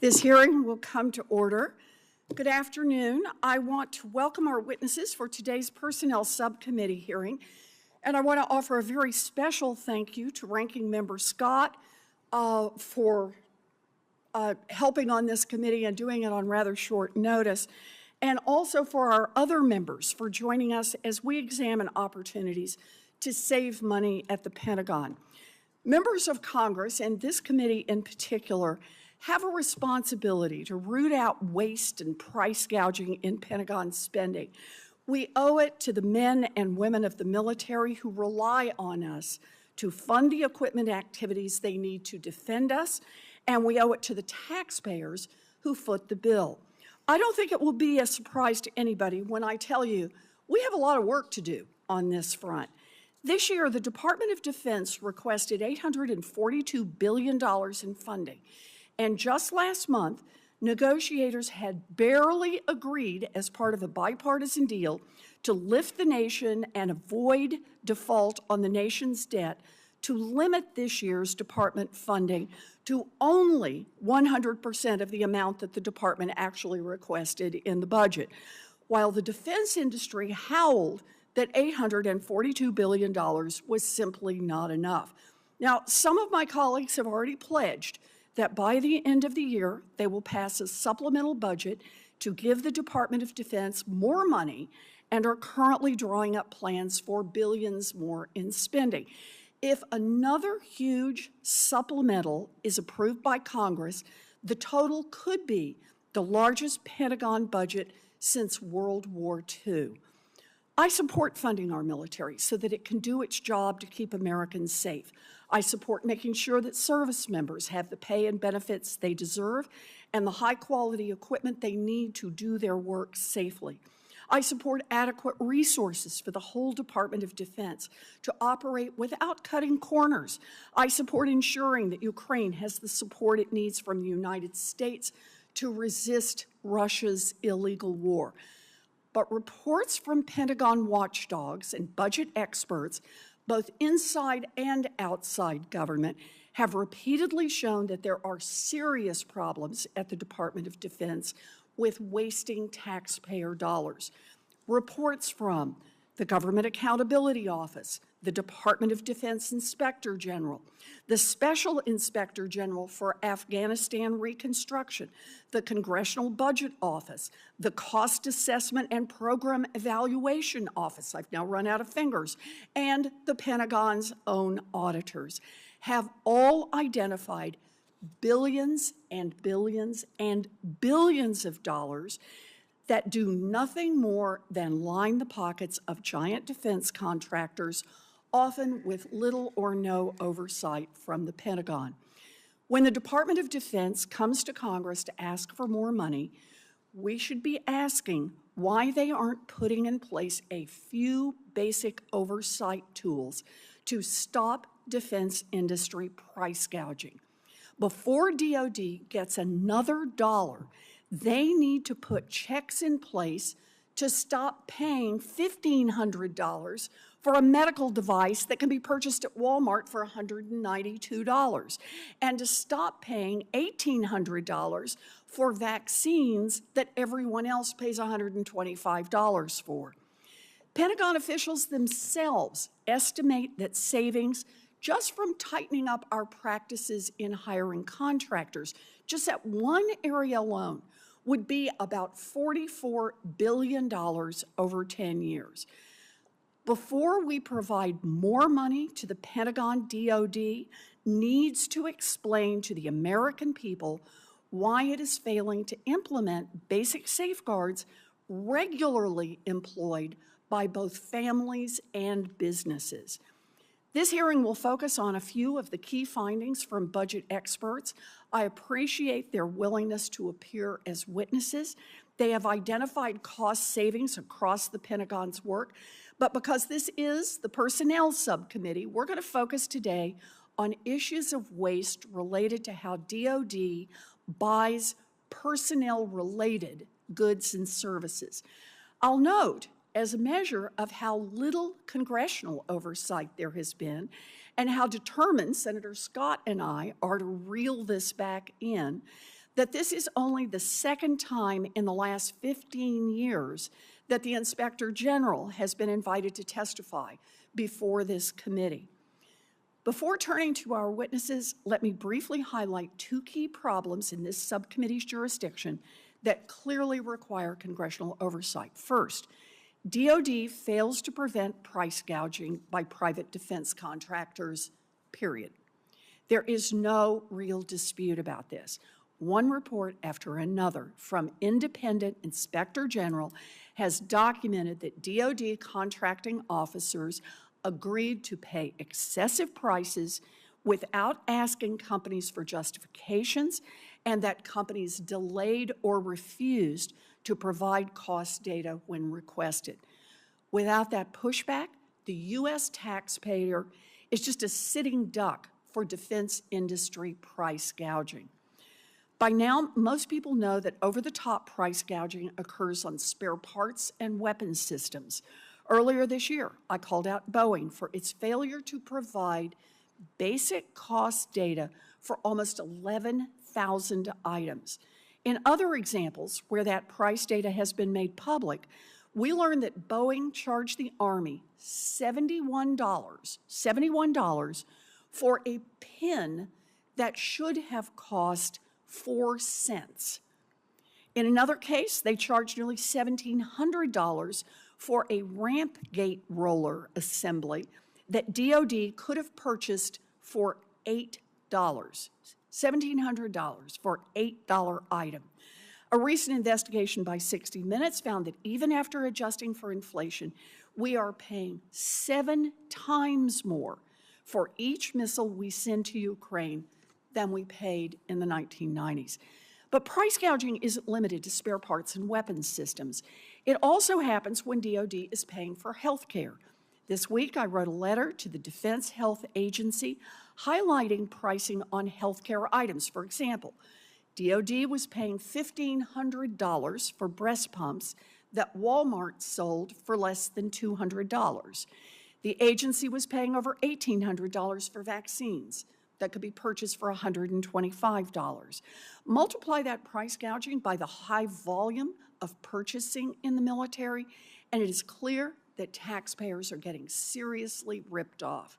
This hearing will come to order. Good afternoon. I want to welcome our witnesses for today's Personnel Subcommittee hearing, and I want to offer a very special thank you to Ranking Member Scott for helping on this committee and doing it on rather short notice, and also for our other members for joining us as we examine opportunities to save money at the Pentagon. Members of Congress, and this committee in particular, have a responsibility to root out waste and price gouging in Pentagon spending. We owe it to the men and women of the military who rely on us to fund the equipment activities they need to defend us, and we owe it to the taxpayers who foot the bill. I don't think it will be a surprise to anybody when I tell you we have a lot of work to do on this front. This year, the Department of Defense requested $842 billion in funding. And just last month, negotiators had barely agreed as part of a bipartisan deal to lift the nation and avoid default on the nation's debt to limit this year's department funding to only 100% of the amount that the department actually requested in the budget. While the defense industry howled that $842 billion was simply not enough. Now, some of my colleagues have already pledged that by the end of the year, they will pass a supplemental budget to give the Department of Defense more money and are currently drawing up plans for billions more in spending. If another huge supplemental is approved by Congress, the total could be the largest Pentagon budget since World War II. I support funding our military so that it can do its job to keep Americans safe. I support making sure that service members have the pay and benefits they deserve and the high-quality equipment they need to do their work safely. I support adequate resources for the whole Department of Defense to operate without cutting corners. I support ensuring that Ukraine has the support it needs from the United States to resist Russia's illegal war. But reports from Pentagon watchdogs and budget experts, both inside and outside government, have repeatedly shown that there are serious problems at the Department of Defense with wasting taxpayer dollars. Reports from the Government Accountability Office, the Department of Defense Inspector General, the Special Inspector General for Afghanistan Reconstruction, the Congressional Budget Office, the Cost Assessment and Program Evaluation Office, I've now run out of fingers, and the Pentagon's own auditors have all identified billions and billions and billions of dollars that do nothing more than line the pockets of giant defense contractors, often with little or no oversight from the Pentagon. When the Department of Defense comes to Congress to ask for more money, we should be asking why they aren't putting in place a few basic oversight tools to stop defense industry price gouging. Before DoD gets another dollar, they need to put checks in place to stop paying $1,500 for a medical device that can be purchased at Walmart for $192, and to stop paying $1,800 for vaccines that everyone else pays $125 for. Pentagon officials themselves estimate that savings just from tightening up our practices in hiring contractors, just that one area alone, would be about $44 billion over 10 years. Before we provide more money to the Pentagon, DoD needs to explain to the American people why it is failing to implement basic safeguards regularly employed by both families and businesses. This hearing will focus on a few of the key findings from budget experts. I appreciate their willingness to appear as witnesses. They have identified cost savings across the Pentagon's work, but because this is the Personnel Subcommittee, we're going to focus today on issues of waste related to how DoD buys personnel-related goods and services. I'll note, as a measure of how little congressional oversight there has been and how determined Senator Scott and I are to reel this back in, that this is only the second time in the last 15 years that the Inspector General has been invited to testify before this committee. Before turning to our witnesses, let me briefly highlight two key problems in this subcommittee's jurisdiction that clearly require congressional oversight. First, DoD fails to prevent price gouging by private defense contractors, period. There is no real dispute about this. One report after another from independent Inspector General has documented that DoD contracting officers agreed to pay excessive prices without asking companies for justifications, and that companies delayed or refused to provide cost data when requested. Without that pushback, the U.S. taxpayer is just a sitting duck for defense industry price gouging. By now, most people know that over-the-top price gouging occurs on spare parts and weapons systems. Earlier this year, I called out Boeing for its failure to provide basic cost data for almost 11,000 items. In other examples where that price data has been made public, we learned that Boeing charged the Army $71 for a pin that should have cost 4 cents. In another case, they charged nearly $1,700 for a ramp gate roller assembly that DoD could have purchased for $8. $1,700 for an $8 item. A recent investigation by 60 Minutes found that even after adjusting for inflation, we are paying 7 times more for each missile we send to Ukraine than we paid in the 1990s. But price gouging isn't limited to spare parts and weapons systems. It also happens when DoD is paying for health care. This week, I wrote a letter to the Defense Health Agency highlighting pricing on health care items. For example, DoD was paying $1,500 for breast pumps that Walmart sold for less than $200. The agency was paying over $1,800 for vaccines that could be purchased for $125. Multiply that price gouging by the high volume of purchasing in the military, and it is clear that taxpayers are getting seriously ripped off.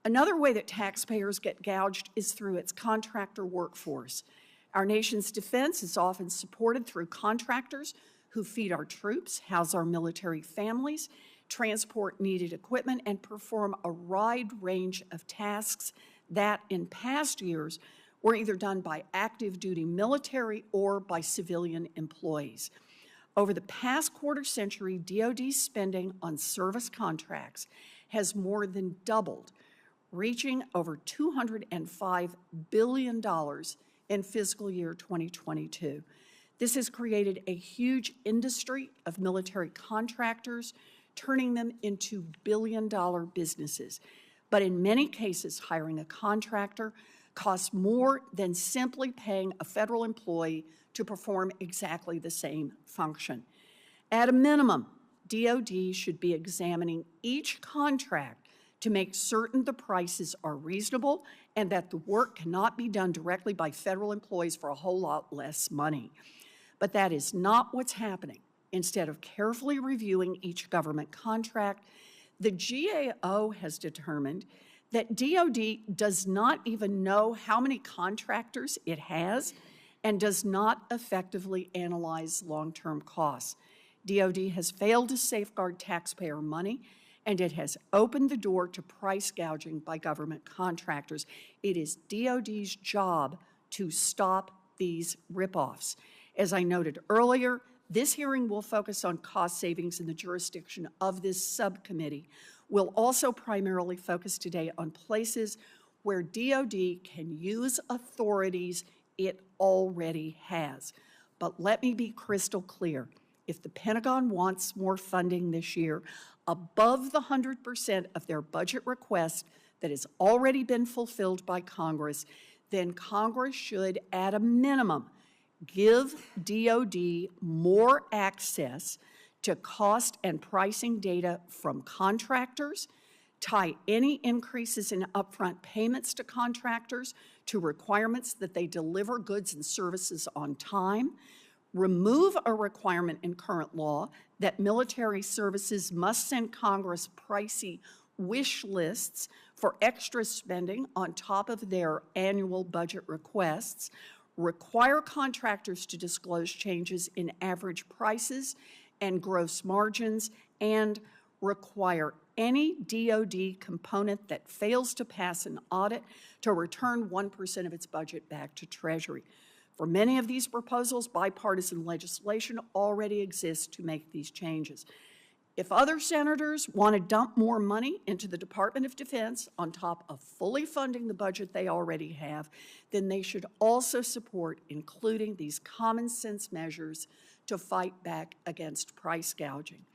Another way that taxpayers get gouged is through its contractor workforce. Our nation's defense is often supported through contractors who feed our troops, house our military families, transport needed equipment, and perform a wide range of tasks that in past years were either done by active duty military or by civilian employees. Over the past quarter century, DoD spending on service contracts has more than doubled, reaching over $205 billion in fiscal year 2022. This has created a huge industry of military contractors, turning them into billion-dollar businesses. But in many cases, hiring a contractor costs more than simply paying a federal employee to perform exactly the same function. At a minimum, DoD should be examining each contract to make certain the prices are reasonable and that the work cannot be done directly by federal employees for a whole lot less money. But that is not what's happening. Instead of carefully reviewing each government contract, the GAO has determined that DoD does not even know how many contractors it has and does not effectively analyze long-term costs. DoD has failed to safeguard taxpayer money, and it has opened the door to price gouging by government contractors. It is DoD's job to stop these ripoffs. As I noted earlier, this hearing will focus on cost savings in the jurisdiction of this subcommittee. We'll also primarily focus today on places where DoD can use authorities it already has. But let me be crystal clear. If the Pentagon wants more funding this year, above the 100% of their budget request that has already been fulfilled by Congress, then Congress should, at a minimum, give DoD more access to cost and pricing data from contractors, tie any increases in upfront payments to contractors to requirements that they deliver goods and services on time, remove a requirement in current law that military services must send Congress pricey wish lists for extra spending on top of their annual budget requests, require contractors to disclose changes in average prices and gross margins, and require any DoD component that fails to pass an audit to return 1% of its budget back to Treasury. For many of these proposals, bipartisan legislation already exists to make these changes. If other senators want to dump more money into the Department of Defense on top of fully funding the budget they already have, then they should also support including these common sense measures to fight back against price gouging.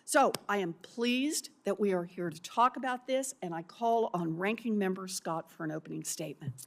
So I am pleased that we are here to talk about this, and I call on Ranking Member Scott for an opening statement.